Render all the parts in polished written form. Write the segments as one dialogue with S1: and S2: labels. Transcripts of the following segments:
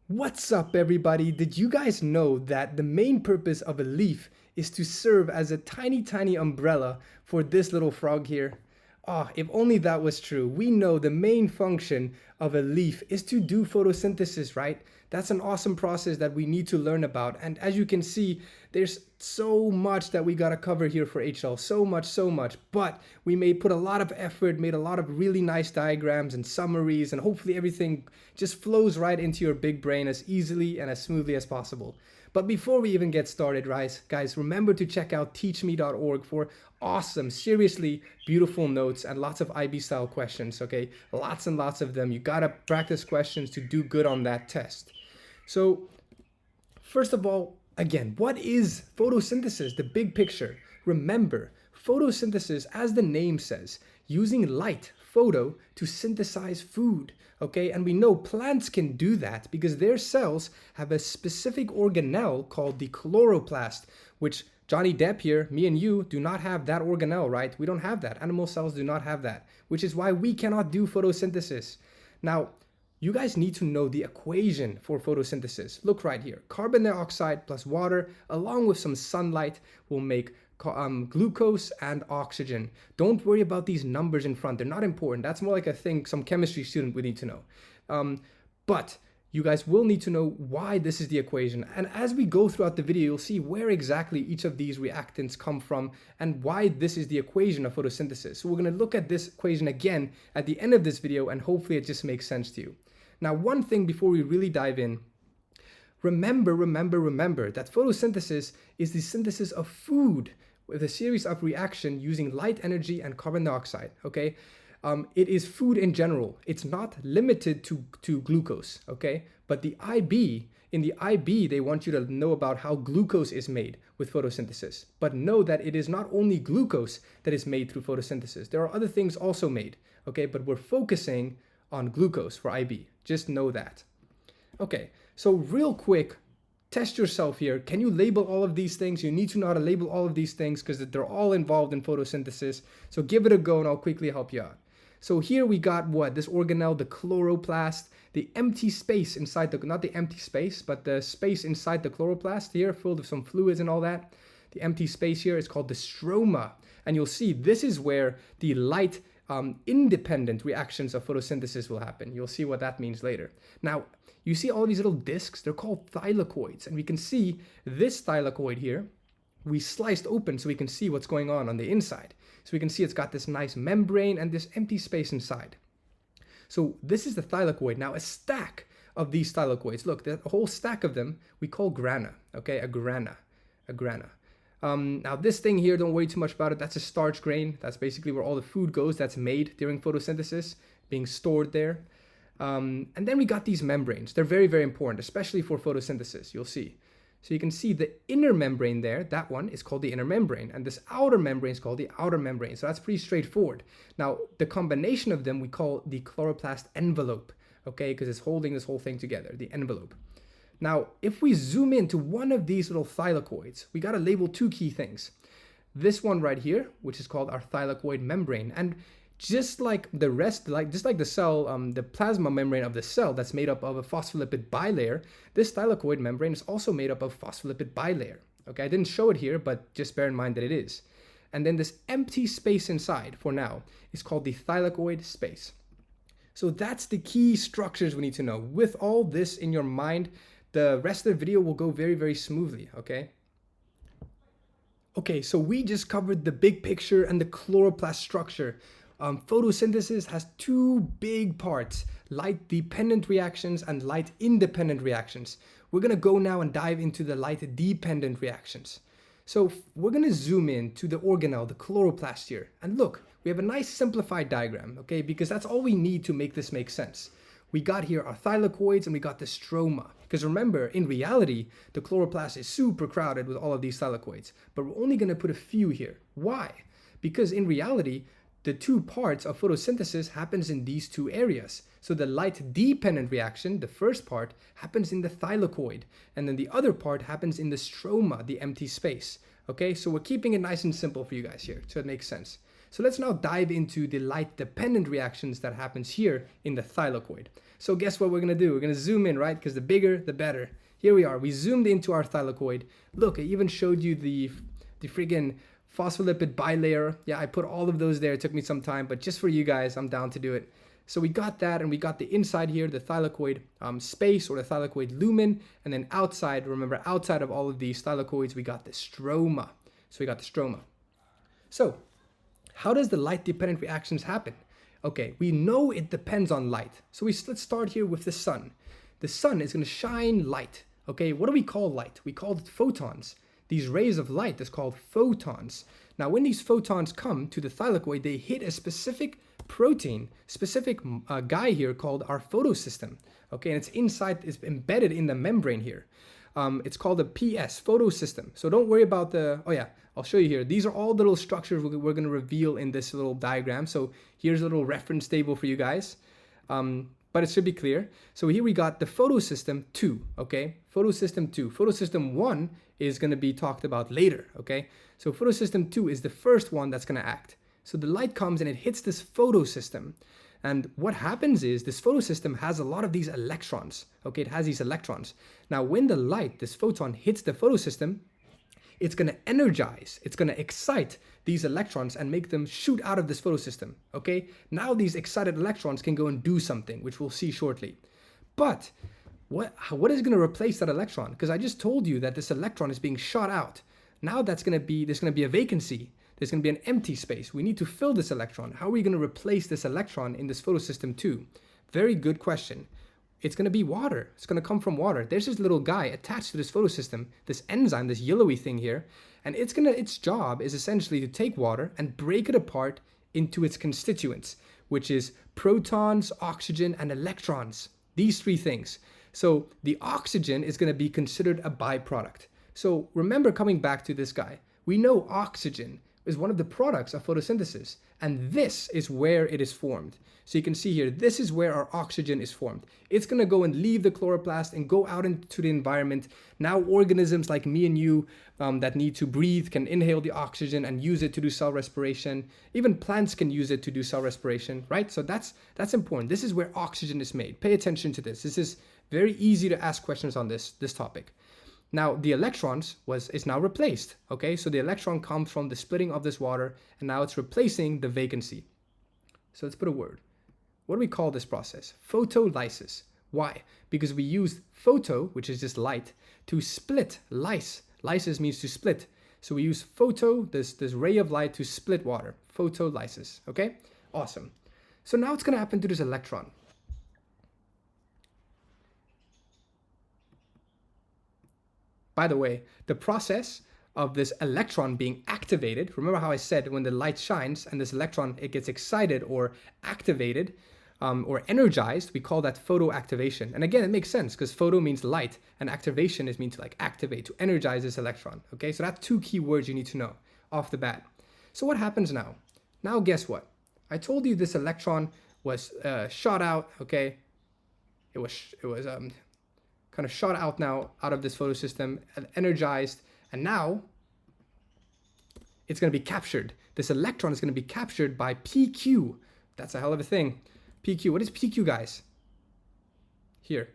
S1: What's up, everybody? Did you guys know that the main purpose of a leaf is to serve as a tiny umbrella for this little frog here? Ah, if only that was true. We know the main function of a leaf is to do photosynthesis, right? That's an awesome process that we need to learn about. And as you can see, there's so much that we gotta cover here for HL. So much. But we may put a lot of effort, made a lot of really nice diagrams and summaries, and hopefully everything just flows right into your big brain as easily and as smoothly as possible. But before we even get started, guys, remember to check out teachme.org for awesome, seriously beautiful notes and lots of IB style questions, okay? Lots and lots of them. You gotta practice questions to do good on that test. So first of all, again, what is photosynthesis? The big picture. Remember, photosynthesis, as the name says, using light, photo, to synthesize food. Okay, and we know plants can do that because their cells have a specific organelle called the chloroplast, which Johnny Depp here, me and you, do not have that organelle, right? We don't have that. Animal cells do not have that, which is why we cannot do photosynthesis. Now, you guys need to know the equation for photosynthesis. Look right here. Carbon dioxide plus water, along with some sunlight, will make glucose and oxygen. Don't worry about these numbers in front. They're not important. That's more like a thing some chemistry student would need to know. But you guys will need to know why this is the equation. And as we go throughout the video, you'll see where exactly each of these reactants come from and why this is the equation of photosynthesis. So we're going to look at this equation again at the end of this video, and hopefully it just makes sense to you. Now, one thing before we really dive in, remember that photosynthesis is the synthesis of food with a series of reaction using light energy and carbon dioxide, okay? It is food in general. It's not limited to glucose, okay? But in the IB, they want you to know about how glucose is made with photosynthesis. But know that it is not only glucose that is made through photosynthesis. There are other things also made, okay? But we're focusing on glucose for IB. Just know that. Okay, so real quick, test yourself here. Can you label all of these things? You need to know how to label all of these things because they're all involved in photosynthesis. So give it a go and I'll quickly help you out. So here we got what? This organelle, the chloroplast, the empty space inside the, not the empty space, but the space inside the chloroplast here filled with some fluids and all that. The empty space here is called the stroma. And you'll see this is where the light independent reactions of photosynthesis will happen. You'll see what that means later. Now, you see all these little discs, they're called thylakoids, and we can see this thylakoid here, we sliced open so we can see what's going on the inside. So we can see it's got this nice membrane and this empty space inside. So this is the thylakoid. Now, a stack of these thylakoids, look, a whole stack of them, we call grana, okay, a grana. Now this thing here, don't worry too much about it. That's a starch grain. That's basically where all the food goes that's made during photosynthesis, being stored there. And then we got these membranes. They're very important, especially for photosynthesis, you'll see. So you can see the inner membrane there, that one is called the inner membrane, and this outer membrane is called the outer membrane. So that's pretty straightforward. Now, the combination of them we call the chloroplast envelope, okay, because it's holding this whole thing together, the envelope. Now, if we zoom into one of these little thylakoids, we got to label two key things. This one right here, which is called our thylakoid membrane. And just like the rest, just like the cell, the plasma membrane of the cell that's made up of a phospholipid bilayer, this thylakoid membrane is also made up of phospholipid bilayer. Okay, I didn't show it here, but just bear in mind that it is. And then this empty space inside, for now, is called the thylakoid space. So that's the key structures we need to know. With all this in your mind, the rest of the video will go very smoothly, okay? Okay, so we just covered the big picture and the chloroplast structure. Photosynthesis has two big parts, light-dependent reactions and light-independent reactions. We're gonna go now and dive into the light-dependent reactions. So we're gonna zoom in to the organelle, the chloroplast here. And look, we have a nice simplified diagram, okay? Because that's all we need to make this make sense. We got here our thylakoids and we got the stroma. Because remember, in reality, the chloroplast is super crowded with all of these thylakoids. But we're only going to put a few here. Why? Because in reality, the two parts of photosynthesis happens in these two areas. So the light-dependent reaction, the first part, happens in the thylakoid. And then the other part happens in the stroma, the empty space. Okay, so we're keeping it nice and simple for you guys here, so it makes sense. So let's now dive into the light-dependent reactions that happens here in the thylakoid. So guess what we're gonna do? We're gonna zoom in, right? Because the bigger, the better. Here we are, we zoomed into our thylakoid. Look, I even showed you the friggin' phospholipid bilayer. Yeah, I put all of those there, it took me some time, but just for you guys, I'm down to do it. So we got that, and we got the inside here, the thylakoid space, or the thylakoid lumen, and then outside, remember, outside of all of these thylakoids, we got the stroma. So we got the stroma. So how does the light-dependent reactions happen? Okay, we know it depends on light. So let's start here with the sun. The sun is going to shine light. Okay, what do we call light? We call it photons. These rays of light is called photons. Now, when these photons come to the thylakoid, they hit a specific protein, specific guy here called our photosystem. Okay, and it's inside, it's embedded in the membrane here. It's called a PS, photosystem. So don't worry about the, oh yeah, I'll show you here. These are all little structures we're going to reveal in this little diagram. So here's a little reference table for you guys. But it should be clear. So here we got the photosystem 2, okay? Photosystem 2. Photosystem 1 is going to be talked about later, okay? So photosystem 2 is the first one that's going to act. So the light comes and it hits this photosystem. And what happens is this photosystem has a lot of these electrons, okay? It has these electrons. Now, when the light, this photon, hits the photosystem, it's going to energize, it's going to excite these electrons and make them shoot out of this photosystem, okay? Now these excited electrons can go and do something, which we'll see shortly. But what is going to replace that electron? Because I just told you that this electron is being shot out. Now there's going to be a vacancy. There's going to be an empty space. We need to fill this electron. How are we going to replace this electron in this photosystem 2? Very good question. It's going to be water. It's going to come from water. There's this little guy attached to this photosystem, this enzyme, this yellowy thing here, and its job is essentially to take water and break it apart into its constituents, which is protons, oxygen, and electrons. These three things. So the oxygen is going to be considered a byproduct. So remember, coming back to this guy, we know oxygen is one of the products of photosynthesis, and this is where it is formed. So you can see here, this is where our oxygen is formed. It's going to go and leave the chloroplast and go out into the environment. Now organisms like me and you that need to breathe can inhale the oxygen and use it to do cell respiration. Even plants can use it to do cell respiration, right? So that's important. This is where oxygen is made. Pay attention to this. This is very easy to ask questions on this topic. Now the electrons is now replaced, okay? So the electron comes from the splitting of this water, and now it's replacing the vacancy. So let's put a word. What do we call this process? Photolysis. Why? Because we use photo, which is just light, to split lyse. Lysis means to split. So we use photo, this ray of light, to split water. Photolysis, okay? Awesome. So now what's gonna happen to this electron? By the way, the process of this electron being activated, remember how I said when the light shines and this electron, it gets excited or activated or energized, we call that photoactivation. And again, it makes sense because photo means light and activation is mean to like activate, to energize this electron. Okay, so that's two key words you need to know off the bat. So what happens now? Now guess what? I told you this electron was shot out, okay? It was kind of shot out now out of this photosystem, energized, and now it's going to be captured. This electron is going to be captured by PQ. That's a hell of a thing. PQ, what is PQ, guys? Here,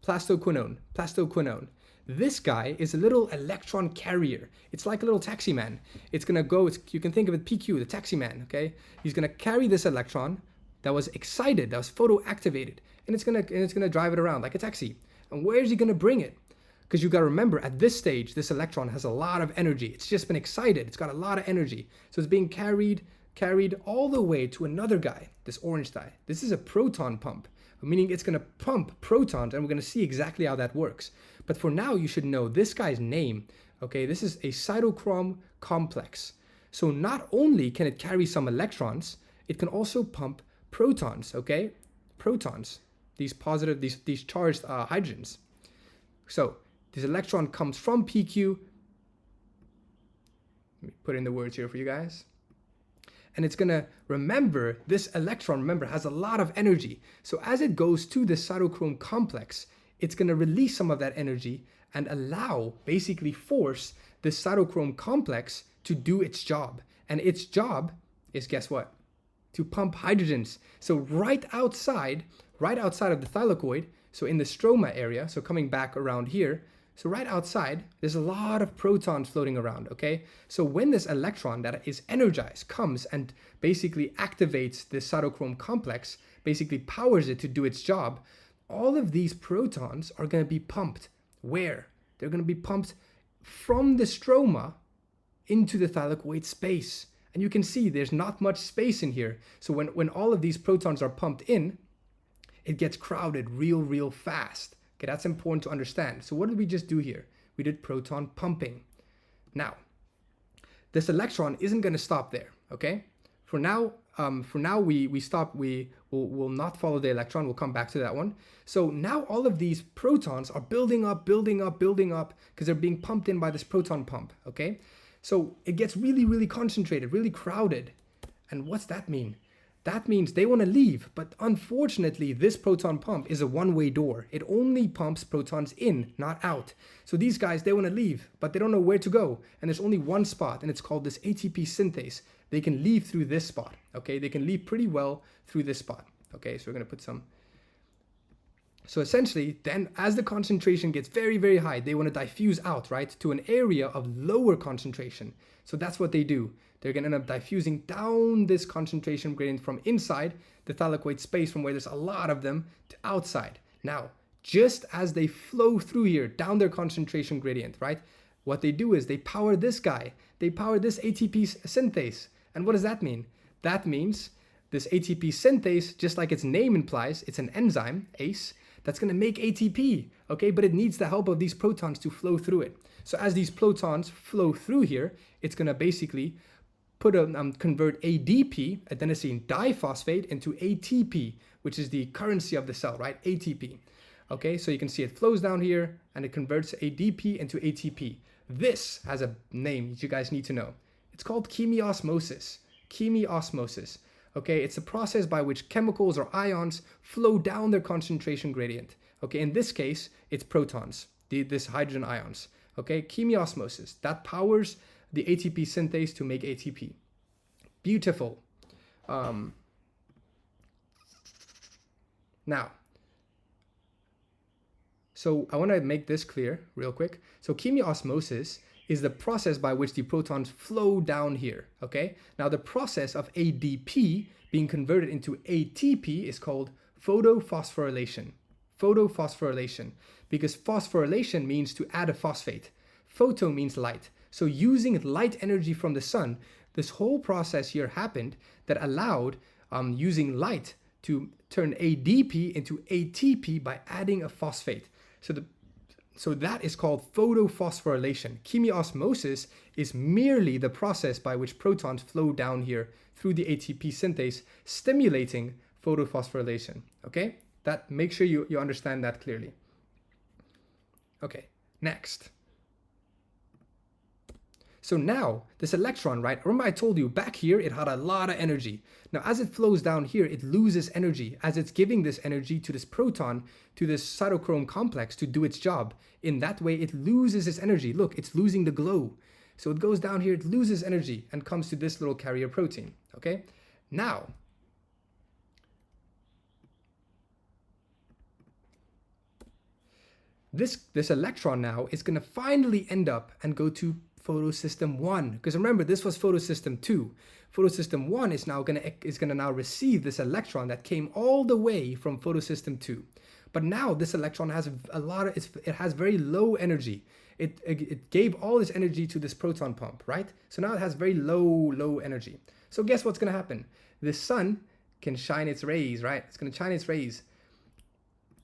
S1: plastoquinone. This guy is a little electron carrier. It's like a little taxi man. It's going to go, you can think of it PQ, the taxi man, okay? He's going to carry this electron that was excited, that was photoactivated, and it's going to drive it around like a taxi. And where is he going to bring it? Because you got to remember, at this stage, this electron has a lot of energy. It's just been excited. It's got a lot of energy. So it's being carried all the way to another guy, this orange guy. This is a proton pump, meaning it's going to pump protons, and we're going to see exactly how that works. But for now, you should know this guy's name. Okay, this is a cytochrome complex. So not only can it carry some electrons, it can also pump protons, okay? Protons. These positive, these charged hydrogens. So this electron comes from PQ. Let me put in the words here for you guys. And it's gonna remember, this electron, remember, has a lot of energy. So as it goes to the cytochrome complex, it's gonna release some of that energy and allow, basically force, the cytochrome complex to do its job. And its job is, guess what? To pump hydrogens. So right outside of the thylakoid, so in the stroma area, so coming back around here, so right outside, there's a lot of protons floating around, okay? So when this electron that is energized comes and basically activates the cytochrome complex, basically powers it to do its job, all of these protons are going to be pumped. Where? They're going to be pumped from the stroma into the thylakoid space. And you can see there's not much space in here. So when all of these protons are pumped in, it gets crowded real fast. Okay, that's important to understand. So what did we just do here? We did proton pumping. Now, this electron isn't going to stop there, okay? For now, we stop. We'll not follow the electron. We'll come back to that one. So now all of these protons are building up because they're being pumped in by this proton pump, okay? So it gets really concentrated, really crowded. And what's that mean? That means they want to leave, but unfortunately, this proton pump is a one-way door. It only pumps protons in, not out. So these guys, they want to leave, but they don't know where to go. And there's only one spot, and it's called this ATP synthase. They can leave through this spot, okay? They can leave pretty well through this spot, okay? So we're going to put some. So essentially, then as the concentration gets very high, they want to diffuse out, right, to an area of lower concentration. So that's what they do. They're going to end up diffusing down this concentration gradient from inside the thylakoid space, from where there's a lot of them, to outside. Now, just as they flow through here down their concentration gradient, right, what they do is they power this guy. They power this ATP synthase. And what does that mean? That means this ATP synthase, just like its name implies, it's an enzyme, ACE, that's going to make ATP, okay? But it needs the help of these protons to flow through it. So as these protons flow through here, it's going to basically convert ADP, adenosine diphosphate, into ATP, which is the currency of the cell, right? ATP. Okay, so you can see it flows down here and it converts ADP into ATP. This has a name that you guys need to know. It's called chemiosmosis. Chemiosmosis. Okay, it's a process by which chemicals or ions flow down their concentration gradient. Okay, in this case, it's protons, this hydrogen ions. Okay, chemiosmosis, that powers the ATP synthase to make ATP. Beautiful. Now, so I want to make this clear real quick. So chemiosmosis is the process by which the protons flow down here, okay? Now the process of ADP being converted into ATP is called photophosphorylation. Photophosphorylation, because phosphorylation means to add a phosphate. Photo means light. So using light energy from the sun, this whole process here happened that allowed using light to turn ADP into ATP by adding a phosphate. So that is called photophosphorylation. Chemiosmosis is merely the process by which protons flow down here through the ATP synthase, stimulating photophosphorylation. Okay? Make sure you understand that clearly. Okay, next. So now, this electron, right? Remember I told you back here it had a lot of energy. Now as it flows down here, it loses energy as it's giving this energy to this proton, to this cytochrome complex to do its job. In that way, it loses its energy. Look, it's losing the glow. So it goes down here, it loses energy and comes to this little carrier protein, okay? Now, this electron now is gonna finally end up and go to photosystem 1, because remember this was photosystem 2. Photosystem 1 is gonna now receive this electron that came all the way from photosystem 2. But now this electron has it has very low energy. It gave all this energy to this proton pump, right? So now it has very low energy. So guess what's gonna happen? The sun can shine its rays, right? It's gonna shine its rays.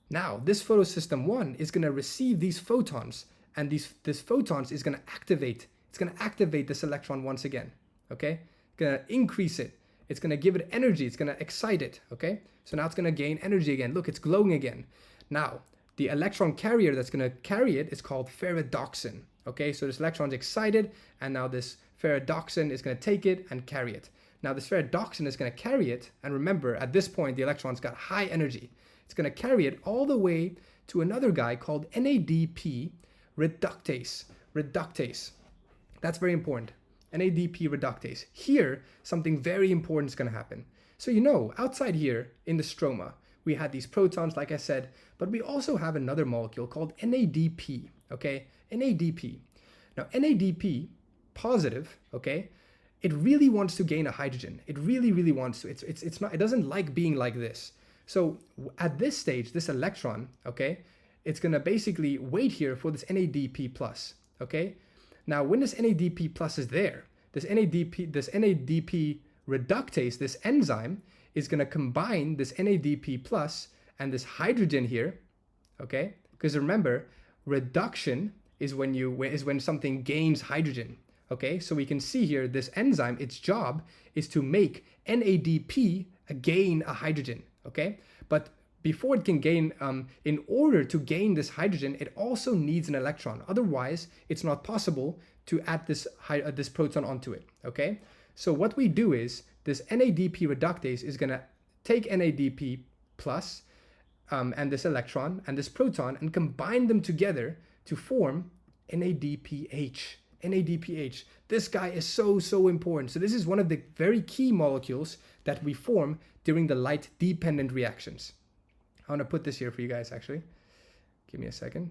S1: Now this photosystem 1 is gonna receive these photons, and this photons is gonna activate. It's gonna activate this electron once again, okay? It's gonna increase it. It's gonna give it energy. It's gonna excite it, okay? So now it's gonna gain energy again. Look, it's glowing again. Now, the electron carrier that's gonna carry it is called ferredoxin, okay? So this electron's excited, and now this ferredoxin is gonna take it and carry it. Now this ferredoxin is gonna carry it, and remember, at this point, the electron's got high energy. It's gonna carry it all the way to another guy called NADP reductase. Reductase. That's very important. NADP reductase. Here, something very important is going to happen. So you know, outside here in the stroma, we had these protons, like I said, but we also have another molecule called NADP, okay? NADP. Now, NADP, positive, okay? It really wants to gain a hydrogen. It really, really wants to. It's not, it doesn't like being like this. So at this stage, this electron, okay, it's gonna basically wait here for this NADP plus, okay? Now, when this NADP plus is there, this NADP reductase, this enzyme, is gonna combine this NADP plus and this hydrogen here, okay? Because remember, reduction is when something gains hydrogen. Okay, so we can see here this enzyme, its job is to make NADP gain a hydrogen. Okay, but before it can gain, in order to gain this hydrogen, it also needs an electron. Otherwise, it's not possible to add this proton onto it. Okay, so what we do is this NADP reductase is going to take NADP plus and this electron and this proton and combine them together to form NADPH. NADPH. This guy is so important. So this is one of the very key molecules that we form during the light-dependent reactions. I want to put this here for you guys, actually. Give me a second.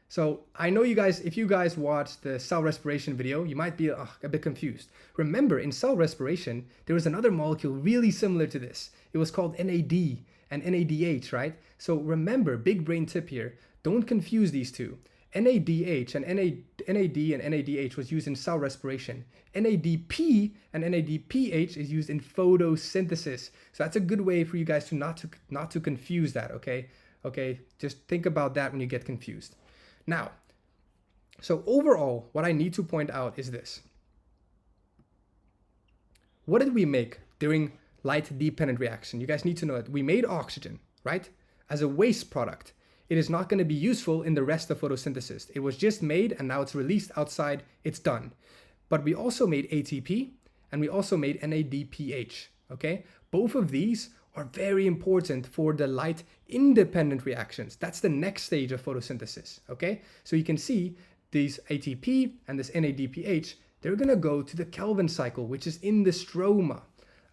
S1: So I know you guys, if you guys watched the cell respiration video, you might be a bit confused. Remember, in cell respiration, there was another molecule really similar to this. It was called NAD and NADH, right? So remember, big brain tip here, don't confuse these two. NADH and NAD and NADH was used in cell respiration. NADP and NADPH is used in photosynthesis. So that's a good way for you guys to not to confuse that, okay? Okay, just think about that when you get confused. Now, so overall, what I need to point out is this. What did we make during light-dependent reaction? You guys need to know that we made oxygen, right? As a waste product. It is not going to be useful in the rest of photosynthesis. It was just made and now it's released outside, it's done. But we also made ATP and we also made NADPH, okay? Both of these are very important for the light independent reactions. That's the next stage of photosynthesis, okay? So you can see these ATP and this NADPH, they're gonna go to the Kelvin cycle, which is in the stroma,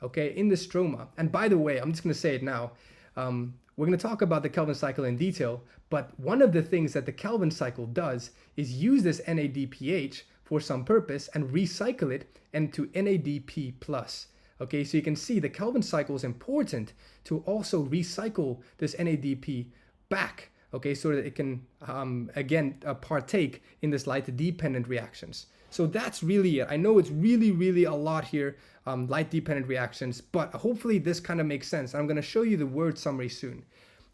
S1: okay? In the stroma. And by the way, I'm just gonna say it now, we're going to talk about the Kelvin cycle in detail, but one of the things that the Kelvin cycle does is use this NADPH for some purpose and recycle it into NADP+. Okay, so you can see the Kelvin cycle is important to also recycle this NADP back, okay, so that it can, again, partake in this light-dependent reactions. So that's really it. I know it's really a lot here, light-dependent reactions, but hopefully this kind of makes sense. I'm going to show you the word summary soon.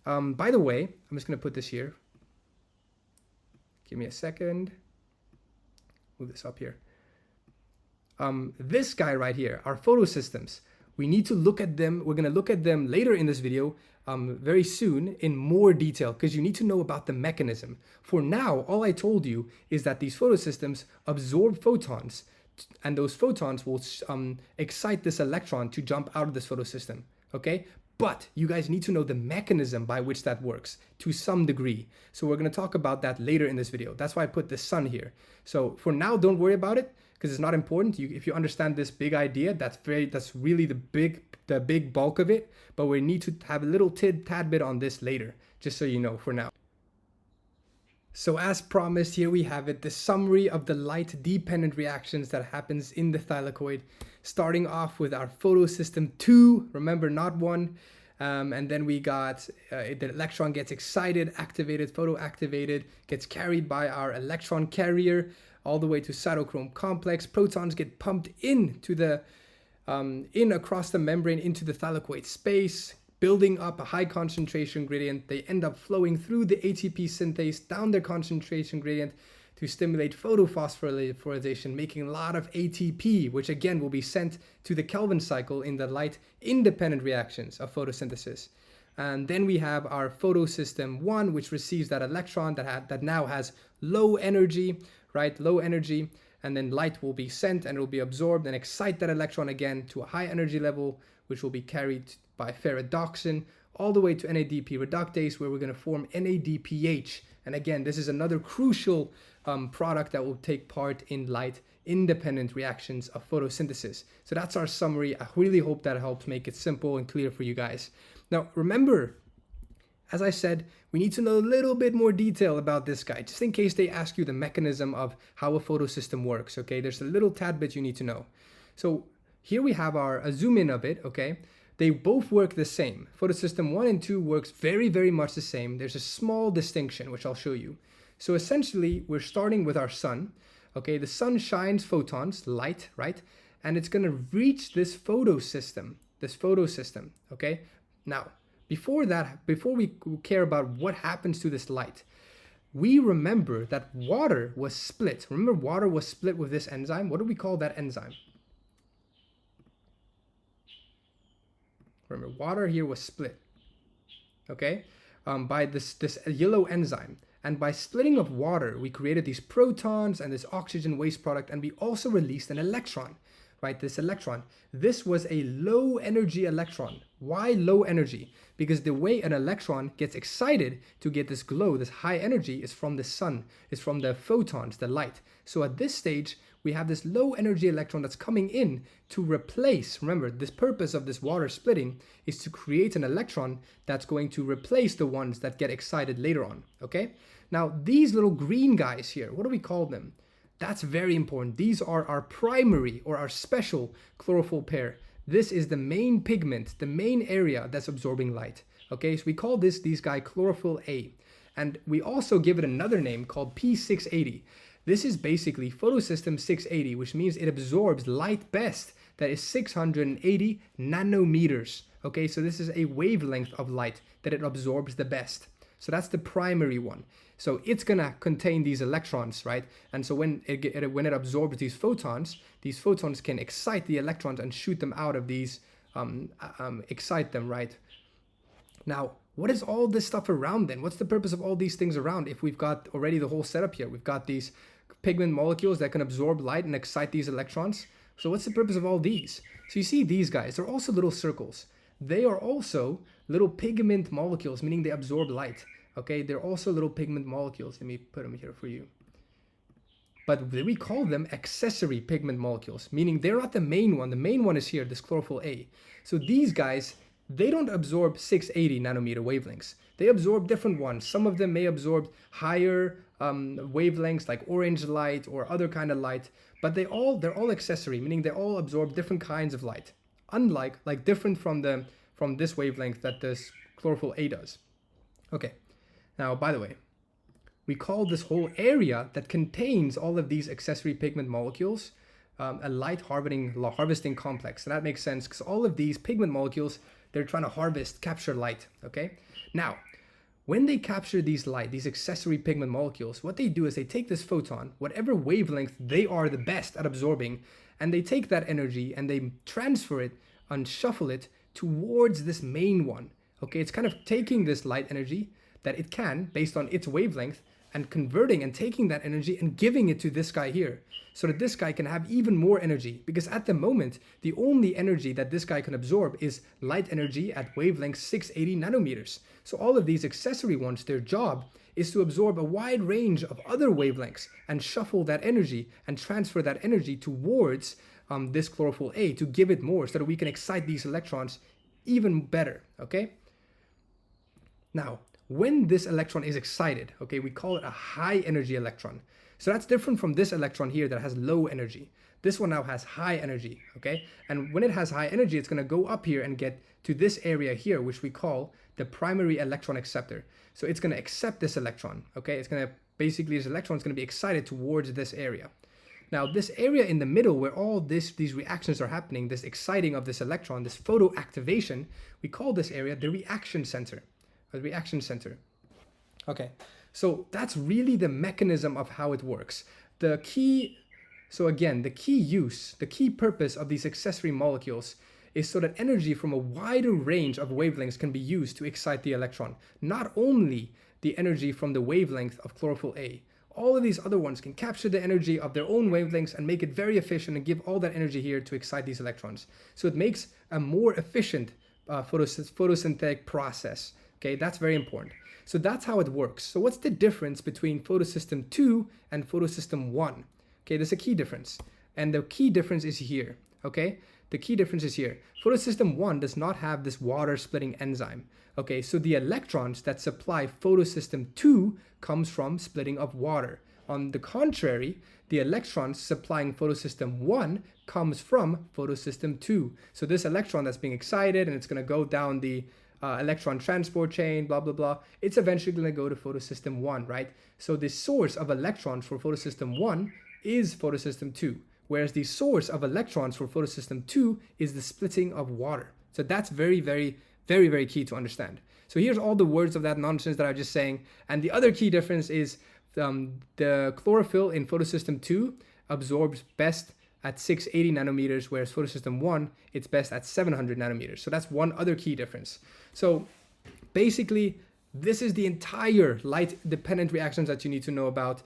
S1: By the way, I'm just going to put this here. Give me a second. Move this up here. This guy right here, our photosystems, we need to look at them. We're going to look at them later in this video, very soon in more detail, because you need to know about the mechanism. For now, all I told you is that these photosystems absorb photons, and those photons will excite this electron to jump out of this photosystem, okay? But you guys need to know the mechanism by which that works to some degree. So we're going to talk about that later in this video. That's why I put the sun here. So for now, don't worry about it, because it's not important. If you understand this big idea, that's really the big bulk of it. But we need to have a little tad bit on this later, just so you know for now. So as promised, here we have it, the summary of the light-dependent reactions that happens in the thylakoid, starting off with our photosystem 2, remember, not 1, and then we got the electron gets excited, activated, photoactivated, gets carried by our electron carrier all the way to cytochrome complex. Protons get pumped into the across the membrane into the thylakoid space, building up a high concentration gradient. They end up flowing through the ATP synthase down their concentration gradient to stimulate photophosphorylation, making a lot of ATP, which again will be sent to the Kelvin cycle in the light independent reactions of photosynthesis. And then we have our photosystem 1, which receives that electron that now has low energy, right? Low energy, and then light will be sent and it will be absorbed and excite that electron again to a high energy level, which will be carried by ferredoxin all the way to NADP reductase, where we're going to form NADPH. And again, this is another crucial product that will take part in light independent reactions of photosynthesis. So that's our summary. I really hope that helps make it simple and clear for you guys. Now, remember, as I said, we need to know a little bit more detail about this guy, just in case they ask you the mechanism of how a photosystem works, okay? There's a little tad bit you need to know. So here we have a zoom in of it, okay? They both work the same. Photosystem 1 and 2 works very, very much the same. There's a small distinction, which I'll show you. So essentially, we're starting with our sun, okay? The sun shines photons, light, right? And it's gonna reach this photosystem, okay? Now, before we care about what happens to this light, we remember that water was split. Remember, water was split with this enzyme. What do we call that enzyme? Remember, water here was split, okay, by this yellow enzyme. And by splitting of water, we created these protons and this oxygen waste product, and we also released an electron, right? This electron. This was a low energy electron. Why low energy? Because the way an electron gets excited to get this glow, this high energy, is from the sun, is from the photons, the light. So at this stage, we have this low energy electron that's coming in to replace, remember, this purpose of this water splitting is to create an electron that's going to replace the ones that get excited later on, okay? Now, these little green guys here, what do we call them? That's very important. These are our primary or our special chlorophyll pair. This is the main pigment, the main area that's absorbing light. Okay, so we call these guys chlorophyll A. And we also give it another name called P680. This is basically photosystem 680, which means it absorbs light best. That is 680 nanometers. Okay, so this is a wavelength of light that it absorbs the best. So that's the primary one. So it's gonna contain these electrons, right? And so when it absorbs these photons can excite the electrons and shoot them out of these, excite them, right? Now, what is all this stuff around then? What's the purpose of all these things around if we've got already the whole setup here? We've got these pigment molecules that can absorb light and excite these electrons. So what's the purpose of all these? So you see these guys, they're also little circles. They are also little pigment molecules, meaning they absorb light. Okay, they're also little pigment molecules. Let me put them here for you. But we call them accessory pigment molecules, meaning they're not the main one. The main one is here, this chlorophyll A. So these guys, they don't absorb 680 nanometer wavelengths. They absorb different ones. Some of them may absorb higher wavelengths like orange light or other kind of light, but they're all accessory, meaning they all absorb different kinds of light. Unlike different from this wavelength that this chlorophyll A does. Okay. Now, by the way, we call this whole area that contains all of these accessory pigment molecules a light harvesting complex. And that makes sense because all of these pigment molecules, they're trying to capture light, okay? Now, when they capture these accessory pigment molecules, what they do is they take this photon, whatever wavelength they are the best at absorbing, and they take that energy and they transfer it and shuffle it towards this main one, okay? It's kind of taking this light energy that it can, based on its wavelength, and converting and taking that energy and giving it to this guy here, so that this guy can have even more energy. Because at the moment, the only energy that this guy can absorb is light energy at wavelength 680 nanometers. So all of these accessory ones, their job is to absorb a wide range of other wavelengths and shuffle that energy and transfer that energy towards this chlorophyll A to give it more so that we can excite these electrons even better, okay? Now, when this electron is excited, okay, we call it a high energy electron. So that's different from this electron here that has low energy. This one now has high energy, okay? And when it has high energy, it's gonna go up here and get to this area here, which we call the primary electron acceptor. So it's gonna accept this electron, okay? It's gonna, basically this electron is gonna be excited towards this area. Now this area in the middle where all these reactions are happening, this exciting of this electron, this photoactivation, we call this area the reaction center. A reaction center. Okay, so that's really the mechanism of how it works. The key purpose of these accessory molecules is so that energy from a wider range of wavelengths can be used to excite the electron. Not only the energy from the wavelength of chlorophyll A, all of these other ones can capture the energy of their own wavelengths and make it very efficient and give all that energy here to excite these electrons. So it makes a more efficient photosynthetic process. Okay, that's very important. So that's how it works. So what's the difference between photosystem 2 and photosystem 1? Okay, there's a key difference. And the key difference is here, okay? The key difference is here. Photosystem 1 does not have this water splitting enzyme. Okay, so the electrons that supply photosystem 2 comes from splitting of water. On the contrary, the electrons supplying photosystem 1 comes from photosystem 2. So this electron that's being excited and it's going to go down the electron transport chain, blah, blah, blah, it's eventually going to go to photosystem 1, right? So the source of electrons for photosystem 1 is photosystem 2, whereas the source of electrons for photosystem 2 is the splitting of water. So that's very, very, very, very key to understand. So here's all the words of that nonsense that I was just saying. And the other key difference is the chlorophyll in photosystem 2 absorbs best at 680 nanometers, whereas photosystem 1, it's best at 700 nanometers. So that's one other key difference. So basically, this is the entire light-dependent reactions that you need to know about.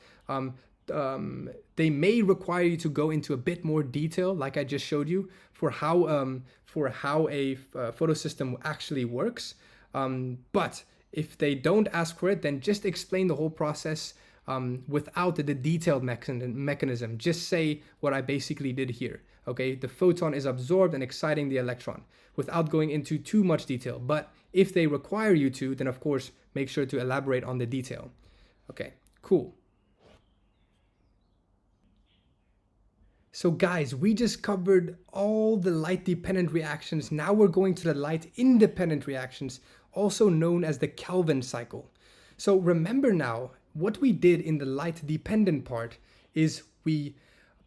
S1: They may require you to go into a bit more detail, like I just showed you, for how a photosystem actually works. But if they don't ask for it, then just explain the whole process without the detailed mechanism. Just say what I basically did here. Okay, the photon is absorbed and exciting the electron without going into too much detail. But if they require you to, then of course, make sure to elaborate on the detail. Okay, cool. So guys, we just covered all the light-dependent reactions. Now we're going to the light-independent reactions, also known as the Kelvin cycle. So remember now, what we did in the light-dependent part is we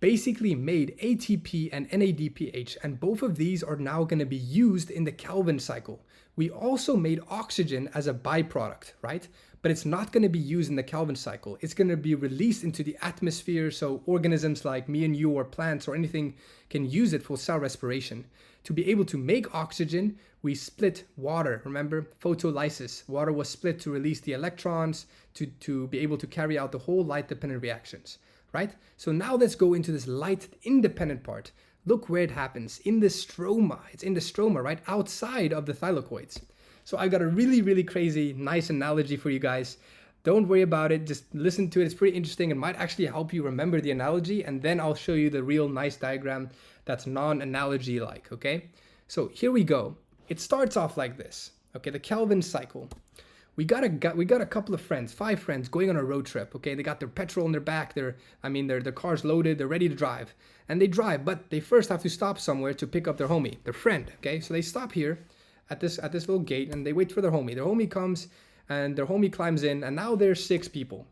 S1: basically made ATP and NADPH, and both of these are now going to be used in the Kelvin cycle. We also made oxygen as a byproduct, right? But it's not going to be used in the Kelvin cycle. It's going to be released into the atmosphere, so organisms like me and you or plants or anything can use it for cell respiration. To be able to make oxygen, we split water. Remember, photolysis. Water was split to release the electrons to be able to carry out the whole light-dependent reactions, right? So now let's go into this light-independent part. Look where it happens, in the stroma. It's in the stroma, right? Outside of the thylakoids. So I got a really, really crazy, nice analogy for you guys. Don't worry about it. Just listen to it. It's pretty interesting. It might actually help you remember the analogy. And then I'll show you the real nice diagram that's non-analogy like, okay? So here we go. It starts off like this, okay? The Kelvin cycle. We got a couple of friends, 5 friends going on a road trip, okay? They got their petrol in their back. Their car's loaded. They're ready to drive. And they drive, but they first have to stop somewhere to pick up their homie, their friend, okay? So they stop here at this little gate and they wait for their homie. Their homie comes and their homie climbs in, and now there's 6 people.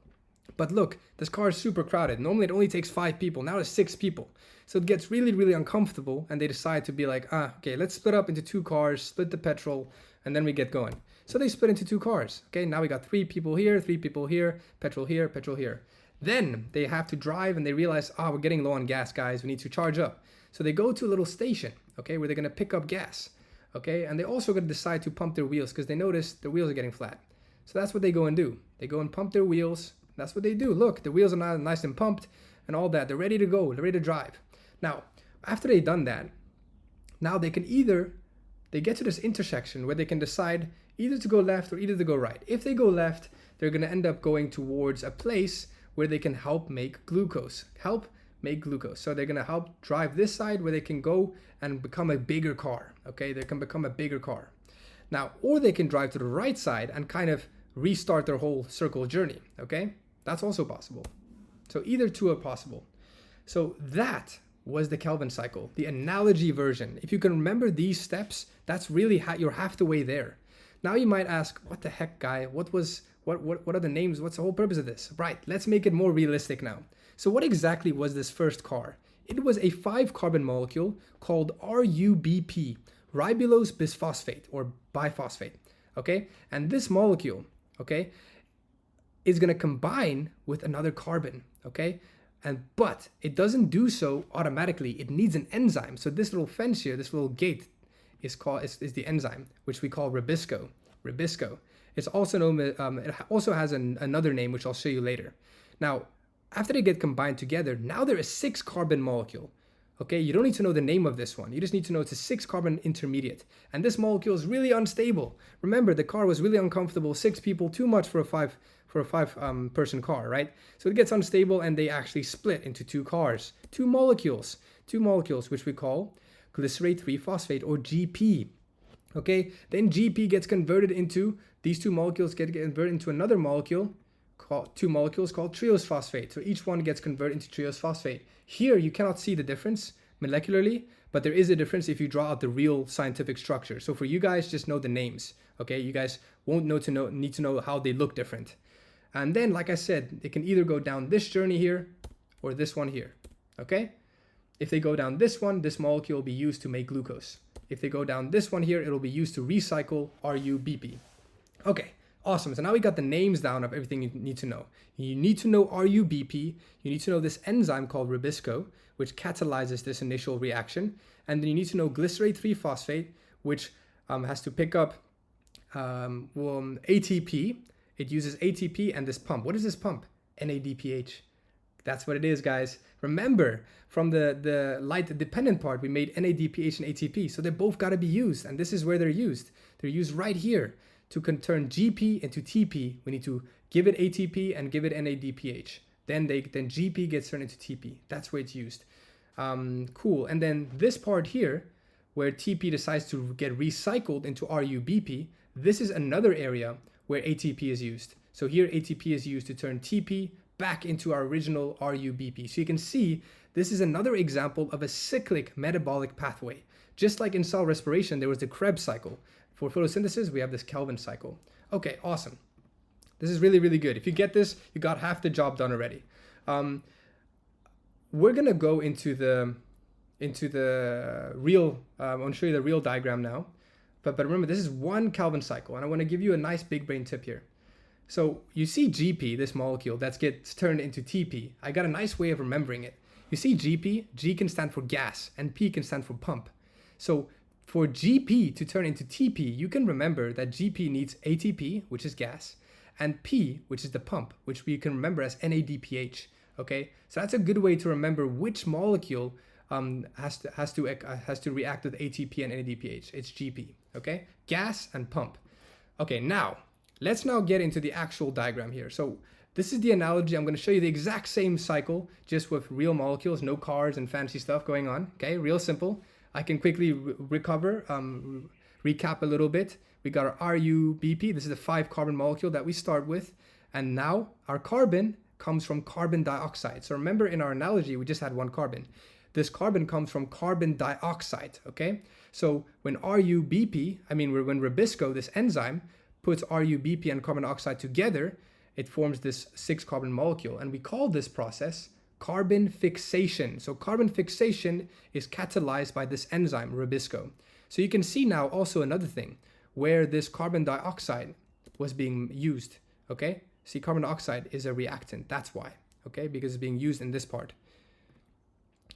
S1: But look, this car is super crowded. Normally it only takes 5 people. Now there's 6 people. So it gets really, really uncomfortable, and they decide to be like, okay, let's split up into 2 cars, split the petrol, and then we get going. So they split into 2 cars. Okay, now we got 3 people here, 3 people here, petrol here, petrol here. Then they have to drive and they realize, we're getting low on gas, guys. We need to charge up. So they go to a little station, okay, where they're gonna pick up gas. Okay, and they also got to decide to pump their wheels because they notice their wheels are getting flat. So that's what they go and do. They go and pump their wheels. That's what they do. Look, the wheels are now nice and pumped and all that. They're ready to go. They're ready to drive. Now, after they've done that, now they get to this intersection where they can decide either to go left or either to go right. If they go left, they're going to end up going towards a place where they can help make glucose. So they're going to help drive this side where they can go and become a bigger car. Okay, they can become a bigger car. Now, or they can drive to the right side and kind of restart their whole circle journey. Okay, that's also possible. So either two are possible. So that was the Kelvin cycle, the analogy version. If you can remember these steps, that's really you're half the way there. Now you might ask, what the heck, guy? What are the names? What's the whole purpose of this? Right, let's make it more realistic now. So what exactly was this first car? It was a 5-carbon molecule called RUBP, ribulose bisphosphate or biphosphate, okay? And this molecule, okay, is gonna combine with another carbon, okay? But it doesn't do so automatically. It needs an enzyme. So this little fence here, this little gate is the enzyme, which we call ribisco. It's also known, it also has another name, which I'll show you later. Now, after they get combined together, now they're a 6-carbon molecule, Okay, you don't need to know the name of this one. You just need to know it's a 6-carbon intermediate. And this molecule is really unstable. Remember, the car was really uncomfortable. 6 people, too much for a five person car, right? So it gets unstable and they actually split into 2 cars, 2 molecules, which we call glycerate 3-phosphate or GP. Okay, then GP gets converted into, these 2 molecules get converted into another molecule, called 2 molecules called triose phosphate. So each one gets converted into triose phosphate. Here you cannot see the difference molecularly, but there is a difference if you draw out the real scientific structure. So for you guys, just know the names. Okay, you guys won't need to know how they look different. And then, like I said, it can either go down this journey here or this one here. Okay, if they go down this one, this molecule will be used to make glucose. If they go down this one here, it'll be used to recycle RuBP. Okay, awesome. So now we got the names down of everything you need to know. You need to know RuBP. You need to know this enzyme called ribisco, which catalyzes this initial reaction. And then you need to know glycerate 3-phosphate, which has to pick up ATP. It uses ATP and this pump. What is this pump? NADPH. That's what it is, guys. Remember, from the light dependent part, we made NADPH and ATP. So they both got to be used. And this is where they're used. They're used right here. To turn GP into TP, we need to give it ATP and give it NADPH. Then GP gets turned into TP. That's where it's used. Cool. And then this part here, where TP decides to get recycled into RuBP, this is another area where ATP is used. So here ATP is used to turn TP back into our original RuBP. So you can see this is another example of a cyclic metabolic pathway. Just like in cell respiration, there was the Krebs cycle. For photosynthesis, we have this Kelvin cycle. Okay, awesome. This is really, really good. If you get this, you got half the job done already. We're gonna go into the real, I want to show you the real diagram now. But remember, this is 1 Kelvin cycle, and I want to give you a nice big brain tip here. So you see GP, this molecule, that gets turned into TP. I got a nice way of remembering it. You see GP, G can stand for gas, and P can stand for pump. So for GP to turn into TP, you can remember that GP needs ATP, which is gas, and P, which is the pump, which we can remember as NADPH. Okay, so that's a good way to remember which molecule has to react with ATP and NADPH. It's GP. Okay, gas and pump. Okay, let's get into the actual diagram here. So this is the analogy. I'm going to show you the exact same cycle, just with real molecules, no cars and fancy stuff going on. Okay, real simple. I can quickly recap a little bit. We got our RuBP. This is the 5-carbon molecule that we start with. And now our carbon comes from carbon dioxide. So remember, in our analogy, we just had 1 carbon. This carbon comes from carbon dioxide, okay? So when RuBP, when ribisco, this enzyme, puts RuBP and carbon dioxide together, it forms this 6-carbon molecule. And we call this process carbon fixation. So carbon fixation is catalyzed by this enzyme, ribisco. So you can see now also another thing where this carbon dioxide was being used, okay? See, carbon dioxide is a reactant, that's why, okay? Because it's being used in this part.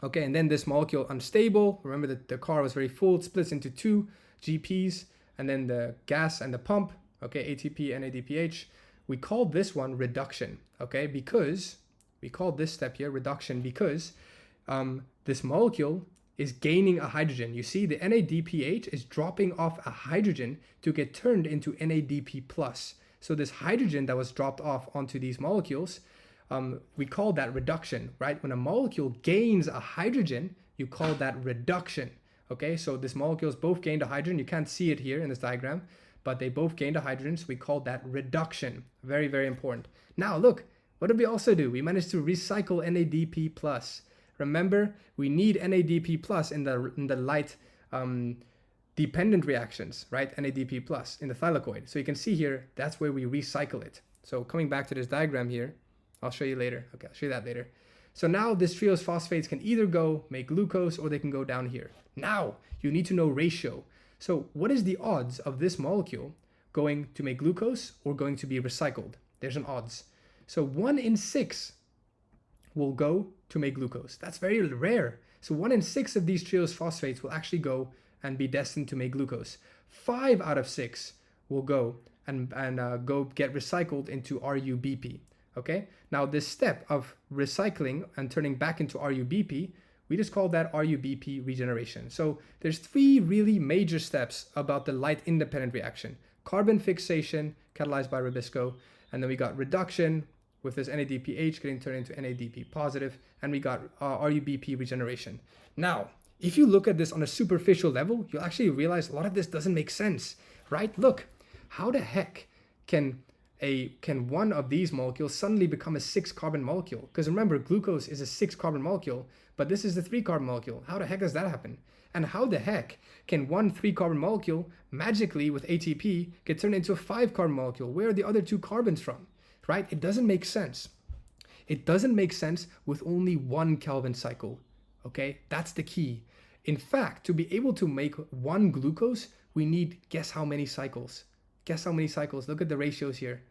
S1: Okay, and then this molecule unstable, remember that the car was very full, it splits into 2 GPs, and then the gas and the pump, okay, ATP and NADPH. We call this one reduction, okay? Because we call this step here reduction because this molecule is gaining a hydrogen. You see, the NADPH is dropping off a hydrogen to get turned into NADP+. So this hydrogen that was dropped off onto these molecules, we call that reduction, right? When a molecule gains a hydrogen, you call that reduction, okay? So this molecules both gained a hydrogen. You can't see it here in this diagram, but they both gained a hydrogen, so we call that reduction. Very, very important. Now look, what did we also do? We managed to recycle NADP+. Remember, we need NADP+ in the light dependent reactions, right? NADP+ in the thylakoid. So you can see here, that's where we recycle it. So coming back to this diagram here, I'll show you later. Okay, I'll show you that later. So now this triose phosphates can either go make glucose or they can go down here. Now you need to know ratio. So what is the odds of this molecule going to make glucose or going to be recycled? There's an odds. So 1 in 6 will go to make glucose. That's very rare. So 1 in 6 of these triose phosphates will actually go and be destined to make glucose. 5 out of 6 will go and go get recycled into RuBP. Okay. Now this step of recycling and turning back into RuBP, We just call that RUBP regeneration. So there's three really major steps about the light independent reaction. Carbon fixation catalyzed by ribisco, and then we got reduction with this NADPH getting turned into NADP positive, and we got RUBP regeneration. Now, if you look at this on a superficial level, you'll actually realize a lot of this doesn't make sense, right? Look, how the heck can one of these molecules suddenly become a 6-carbon molecule? Because remember, glucose is a 6-carbon molecule, but this is the 3-carbon molecule. How the heck does that happen? And how the heck can one 3-carbon molecule magically with ATP get turned into a 5-carbon molecule? Where are the other 2 carbons from, right? It doesn't make sense. It doesn't make sense with only 1 Kelvin cycle, okay? That's the key. In fact, to be able to make 1 glucose, we need, guess how many cycles? Guess how many cycles? Look at the ratios here.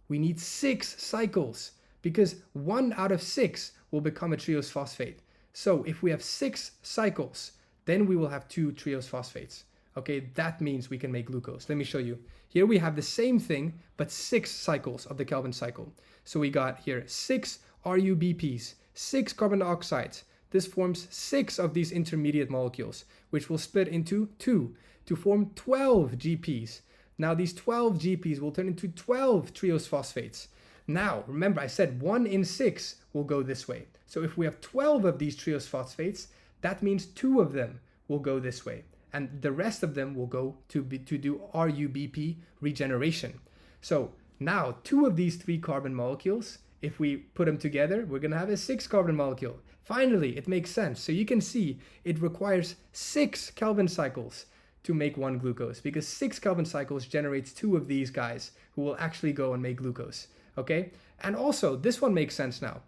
S1: We need 6 cycles because 1 out of 6 will become a triose phosphate. So if we have 6 cycles, then we will have 2 triose phosphates. Okay, that means we can make glucose. Let me show you. Here we have the same thing, but 6 cycles of the Kelvin cycle. So we got here 6 RUBPs, 6 carbon dioxides. This forms 6 of these intermediate molecules, which will split into 2 to form 12 GPs. Now these 12 GPs will turn into 12 triose phosphates. Now, remember I said 1 in 6 will go this way. So if we have 12 of these triose phosphates, that means 2 of them will go this way. And the rest of them will go to do RUBP regeneration. So now 2 of these 3-carbon molecules, if we put them together, we're going to have a 6-carbon molecule. Finally, it makes sense. So you can see it requires 6 Kelvin cycles to make 1 glucose, because 6 Kelvin cycles generates 2 of these guys who will actually go and make glucose. Okay, and also this one makes sense now.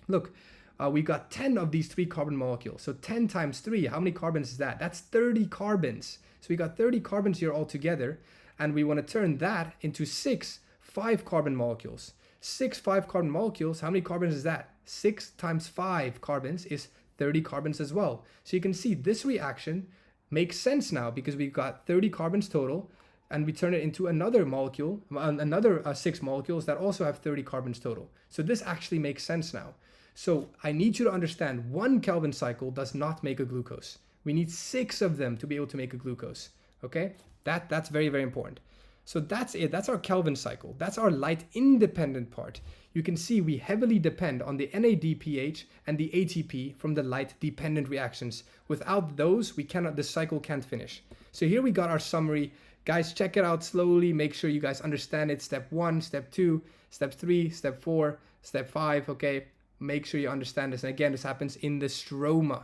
S1: Look, we got 10 of these 3-carbon molecules. So 10 times 3, how many carbons is that? That's 30 carbons. So we got 30 carbons here altogether, and we want to turn that into 6 5-carbon molecules. 6 5-carbon molecules, how many carbons is that? 6 times 5 carbons is 30 carbons as well. So you can see this reaction makes sense now because we've got 30 carbons total, and we turn it into another molecule, another 6 molecules that also have 30 carbons total. So this actually makes sense now. So I need you to understand 1 Kelvin cycle does not make a glucose. We need 6 of them to be able to make a glucose. Okay, that's very, very important. So that's it. That's our Kelvin cycle. That's our light independent part. You can see we heavily depend on the NADPH and the ATP from the light dependent reactions. Without those, the cycle can't finish. So here we got our summary. Guys, check it out slowly. Make sure you guys understand it. Step 1, step 2, step 3, step 4, step 5. Okay, make sure you understand this. And again, this happens in the stroma.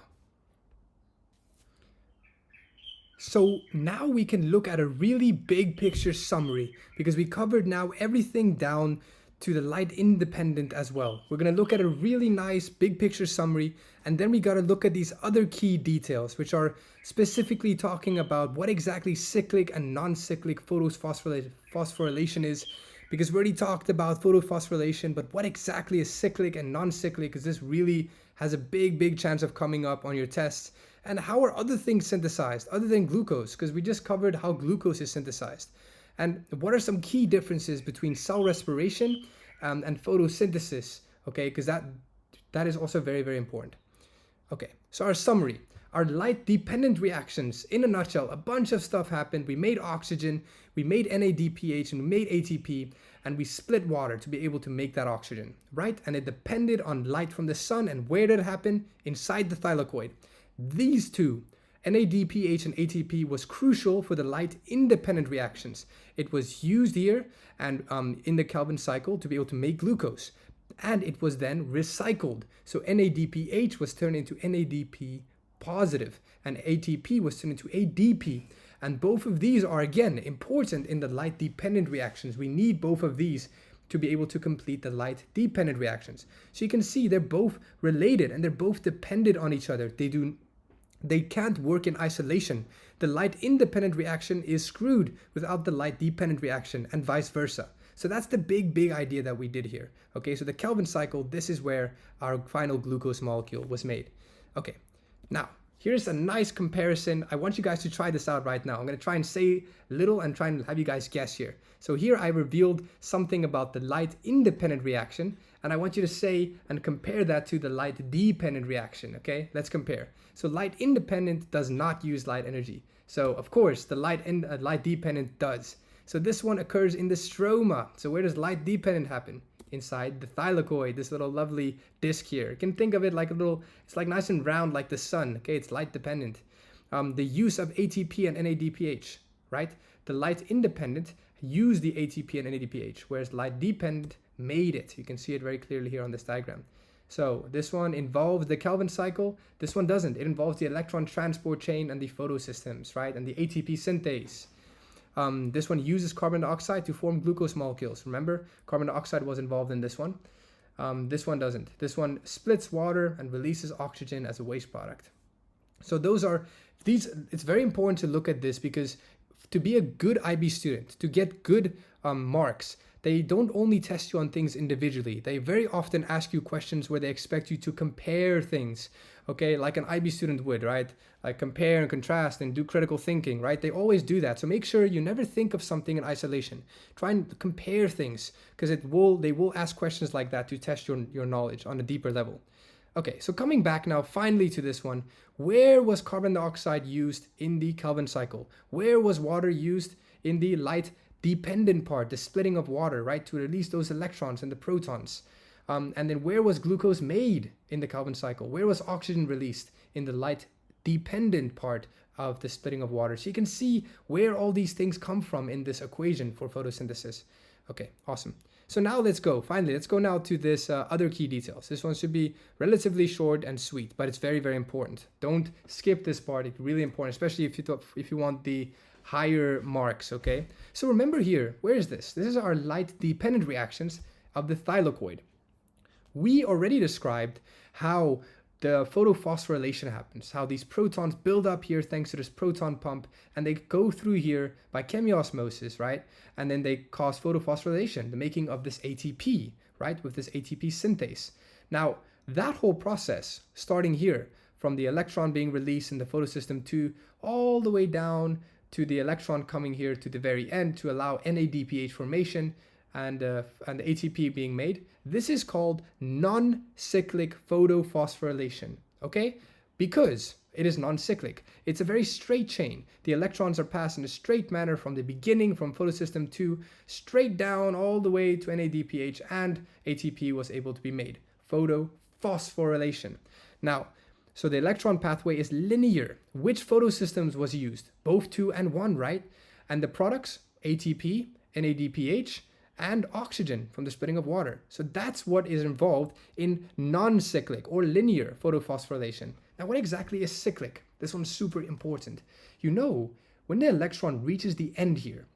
S1: So now we can look at a really big picture summary because we covered now everything down to the light independent as well. We're going to look at a really nice big picture summary, and then we got to look at these other key details, which are specifically talking about what exactly cyclic and non-cyclic photophosphorylation is, because we already talked about photophosphorylation, but what exactly is cyclic and non-cyclic, because this really has a big chance of coming up on your tests. And how are other things synthesized other than glucose, because we just covered how glucose is synthesized. And what are some key differences between cell respiration and photosynthesis, okay, because that is also very, very important. Okay, so our summary, our light dependent reactions, in a nutshell, a bunch of stuff happened. We made oxygen, we made NADPH, and we made ATP, and we split water to be able to make that oxygen, right? And it depended on light from the sun. And where did it happen? Inside the thylakoid. These two, NADPH and ATP, was crucial for the light independent reactions. It was used here and in the Kelvin cycle to be able to make glucose, and it was then recycled. So NADPH was turned into NADP positive and ATP was turned into ADP. And both of these are again important in the light dependent reactions. We need both of these to be able to complete the light dependent reactions. So you can see they're both related and they're both dependent on each other. They can't work in isolation. The light independent reaction is screwed without the light dependent reaction, and vice versa. So that's the big idea that we did here. Okay, so the Kelvin cycle, this is where our final glucose molecule was made. Okay, now Here's a nice comparison. I want you guys to try this out right now. I'm going to try and say little and try and have you guys guess here. So here I revealed something about the light independent reaction, and I want you to say and compare that to the light dependent reaction, okay? Let's compare. So light independent does not use light energy. So of course the light dependent does. So this one occurs in the stroma. So where does light dependent happen? Inside the thylakoid, this little lovely disc here. You can think of it like a little, it's like nice and round like the sun, okay? It's light dependent. The use of ATP and NADPH, right? The light independent used the ATP and NADPH, whereas light dependent made it. You can see it very clearly here on this diagram. So this one involves the Kelvin cycle. This one doesn't. It involves the electron transport chain and the photosystems, right? And the ATP synthase. This one uses carbon dioxide to form glucose molecules. Remember, carbon dioxide was involved in this one. This one doesn't. This one splits water and releases oxygen as a waste product. So those are these. It's very important to look at this because to be a good IB student, to get good marks, they don't only test you on things individually. They very often ask you questions where they expect you to compare things, okay? Like an IB student would, right? Like compare and contrast and do critical thinking, right? They always do that. So make sure you never think of something in isolation. Try and compare things because they will ask questions like that to test your knowledge on a deeper level. Okay, so coming back now finally to this one, where was carbon dioxide used in the Kelvin cycle? Where was water used in the light dependent part, the splitting of water, right, to release those electrons and the protons? And then where was glucose made in the Kelvin cycle? Where was oxygen released in the light dependent part of the splitting of water? So you can see where all these things come from in this equation for photosynthesis. Okay, awesome. So now let's go. Finally, let's go now to this other key details. This one should be relatively short and sweet, but it's very, very important. Don't skip this part. It's really important, especially if you want the higher marks, okay? So remember here, where is this? This is our light-dependent reactions of the thylakoid. We already described how the photophosphorylation happens, how these protons build up here thanks to this proton pump, and they go through here by chemiosmosis, right? And then they cause photophosphorylation, the making of this ATP, right? With this ATP synthase. Now, that whole process, starting here, from the electron being released in the photosystem to all the way down to the electron coming here to the very end to allow NADPH formation and the ATP being made. This is called non-cyclic photophosphorylation, okay? Because it is non-cyclic. It's a very straight chain. The electrons are passed in a straight manner from the beginning, from photosystem 2, straight down all the way to NADPH, and ATP was able to be made. Photophosphorylation. Now, so the electron pathway is linear. Which photosystems was used? Both 2 and 1, right? And the products, ATP, NADPH, and oxygen from the splitting of water. So that's what is involved in non-cyclic or linear photophosphorylation. Now, what exactly is cyclic? This one's super important. You know, when the electron reaches the end here,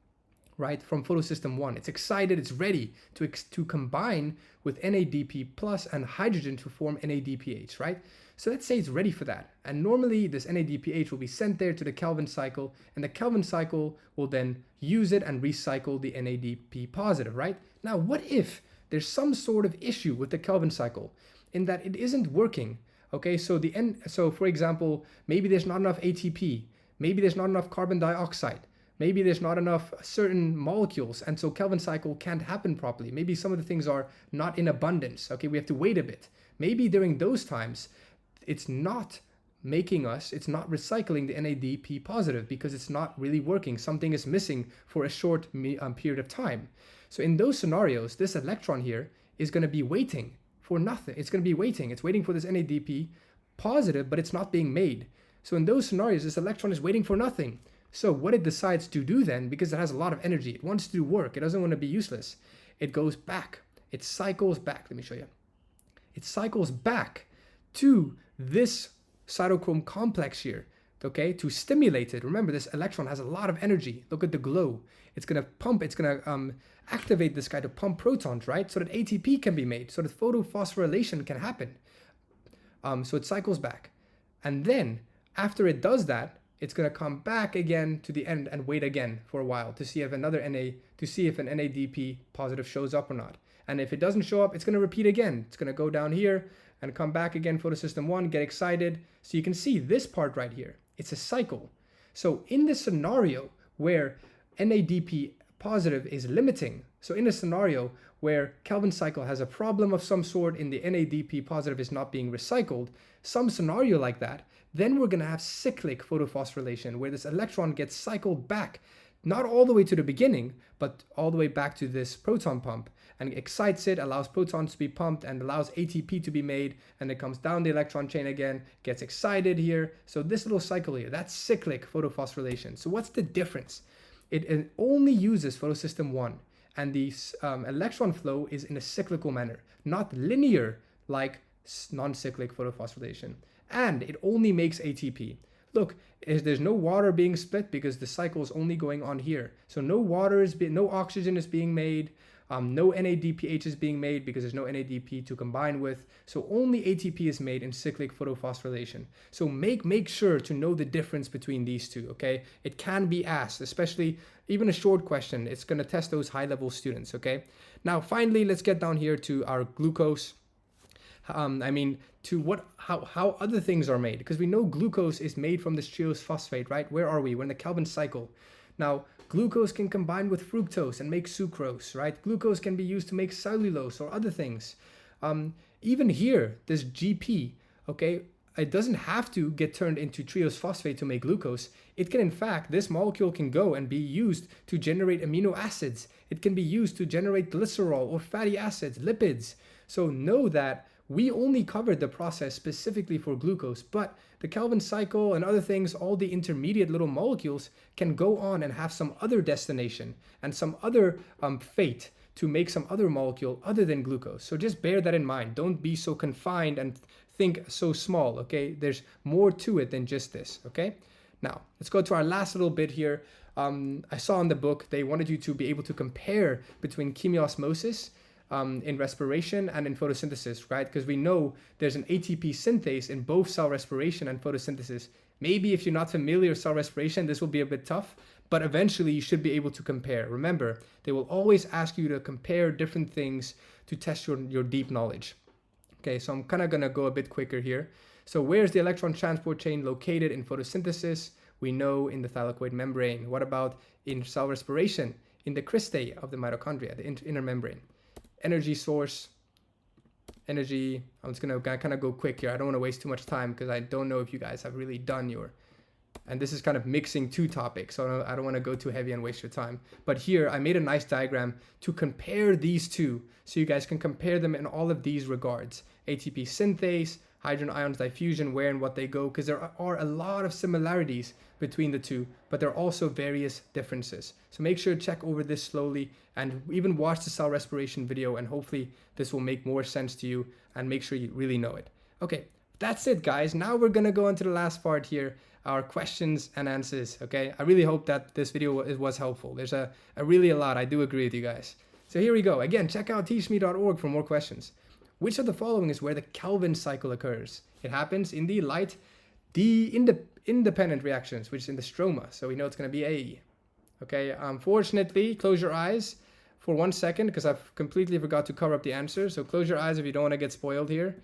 S1: right, from photosystem 1, it's excited, it's ready to combine with NADP plus and hydrogen to form NADPH, right? So let's say it's ready for that. And normally this NADPH will be sent there to the Kelvin cycle, and the Kelvin cycle will then use it and recycle the NADP positive, right? Now, what if there's some sort of issue with the Kelvin cycle in that it isn't working? Okay, so for example, maybe there's not enough ATP, maybe there's not enough carbon dioxide, maybe there's not enough certain molecules, and so Kelvin cycle can't happen properly. Maybe some of the things are not in abundance. Okay, we have to wait a bit. Maybe during those times, it's not recycling the NADP positive because it's not really working. Something is missing for a short period of time. So in those scenarios, this electron here is going to be waiting for nothing. It's going to be waiting. It's waiting for this NADP positive, but it's not being made. So in those scenarios, this electron is waiting for nothing. So what it decides to do then, because it has a lot of energy, it wants to do work, it doesn't want to be useless, it goes back. It cycles back. Let me show you. It cycles back to this cytochrome complex here, okay, to stimulate it. Remember, this electron has a lot of energy. Look at the glow. It's going to pump, it's going to activate this guy to pump protons, right? So that ATP can be made, so that photophosphorylation can happen. So it cycles back. And then, after it does that, it's going to come back again to the end and wait again for a while to see if an NADP positive shows up or not. And if it doesn't show up, it's going to repeat again. It's going to go down here and come back again, photosystem 1, get excited. So you can see this part right here. It's a cycle. So in this scenario where NADP positive is limiting, so in a scenario where Calvin cycle has a problem of some sort in the NADP positive is not being recycled, some scenario like that, then we're going to have cyclic photophosphorylation where this electron gets cycled back, not all the way to the beginning, but all the way back to this proton pump, and excites it, allows protons to be pumped, and allows ATP to be made, and it comes down the electron chain again, gets excited here. So this little cycle here, that's cyclic photophosphorylation. So what's the difference? It only uses photosystem 1, and the electron flow is in a cyclical manner, not linear like non-cyclic photophosphorylation. And it only makes ATP. Look, there's no water being split because the cycle is only going on here. So no oxygen is being made, no NADPH is being made because there's no NADP to combine with. So only ATP is made in cyclic photophosphorylation. So make sure to know the difference between these two, okay? It can be asked, especially even a short question. It's going to test those high-level students, okay? Now, finally, let's get down here to our glucose. How other things are made, because we know glucose is made from this triose phosphate, right? Where are we? We're in the Calvin cycle. Now, glucose can combine with fructose and make sucrose, right? Glucose can be used to make cellulose or other things. Even here, this GP, okay, it doesn't have to get turned into triose phosphate to make glucose. It can, in fact, this molecule can go and be used to generate amino acids. It can be used to generate glycerol or fatty acids, lipids. So know that we only covered the process specifically for glucose, but the Calvin cycle and other things, all the intermediate little molecules can go on and have some other destination and some other fate to make some other molecule other than glucose. So just bear that in mind. Don't be so confined and think so small, okay? There's more to it than just this, okay? Now, let's go to our last little bit here. I saw in the book, they wanted you to be able to compare between chemiosmosis in respiration and in photosynthesis, right? Because we know there's an ATP synthase in both cell respiration and photosynthesis. Maybe if you're not familiar with cell respiration, this will be a bit tough, but eventually you should be able to compare. Remember, they will always ask you to compare different things to test your deep knowledge. Okay, so I'm kind of going to go a bit quicker here. So where's the electron transport chain located in photosynthesis? We know in the thylakoid membrane. What about in cell respiration? In the cristae of the mitochondria, the inner membrane. Energy source, energy, I'm just going to kind of go quick here. I don't want to waste too much time because I don't know if you guys have really done and this is kind of mixing two topics, so I don't want to go too heavy and waste your time. But here I made a nice diagram to compare these two so you guys can compare them in all of these regards. ATP synthase, hydrogen ions diffusion, where and what they go, because there are a lot of similarities between the two, but there are also various differences. So make sure to check over this slowly and even watch the cell respiration video, and hopefully this will make more sense to you and make sure you really know it. Okay, that's it, guys. Now we're gonna go into the last part here, our questions and answers, okay? I really hope that this video was helpful. There's really a lot, I do agree with you guys. So here we go. Again, check out teachme.org for more questions. Which of the following is where the Calvin cycle occurs? It happens in the light independent reactions, which is in the stroma. So we know it's going to be A. Okay, unfortunately, close your eyes for 1 second because I've completely forgot to cover up the answer. So close your eyes if you don't want to get spoiled here.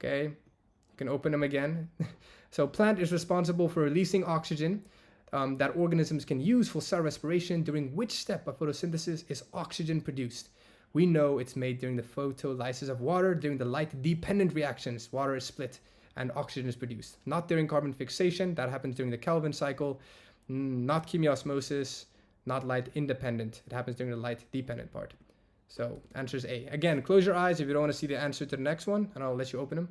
S1: Okay, you can open them again. So plant is responsible for releasing oxygen that organisms can use for cell respiration. During which step of photosynthesis is oxygen produced? We know it's made during the photolysis of water. During the light-dependent reactions, water is split and oxygen is produced. Not during carbon fixation, that happens during the Calvin cycle. Not chemiosmosis, not light-independent. It happens during the light-dependent part. So answer is A. Again, close your eyes if you don't want to see the answer to the next one, and I'll let you open them.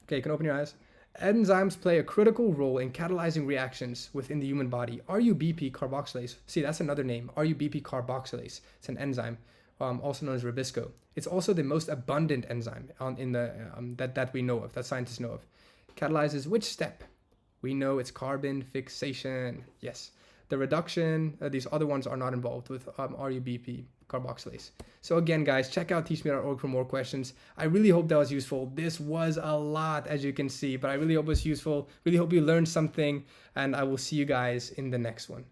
S1: Okay, you can open your eyes. Enzymes play a critical role in catalyzing reactions within the human body. RUBP carboxylase. See, that's another name. RUBP carboxylase. It's an enzyme, also known as ribisco. It's also the most abundant enzyme that we know of, that scientists know of. Catalyzes which step? We know it's carbon fixation. Yes. The reduction, these other ones are not involved with RUBP. carboxylase. So again, guys, check out teachme.org for more questions. I really hope that was useful. This was a lot, as you can see, but I really hope it was useful. Really hope you learned something, and I will see you guys in the next one.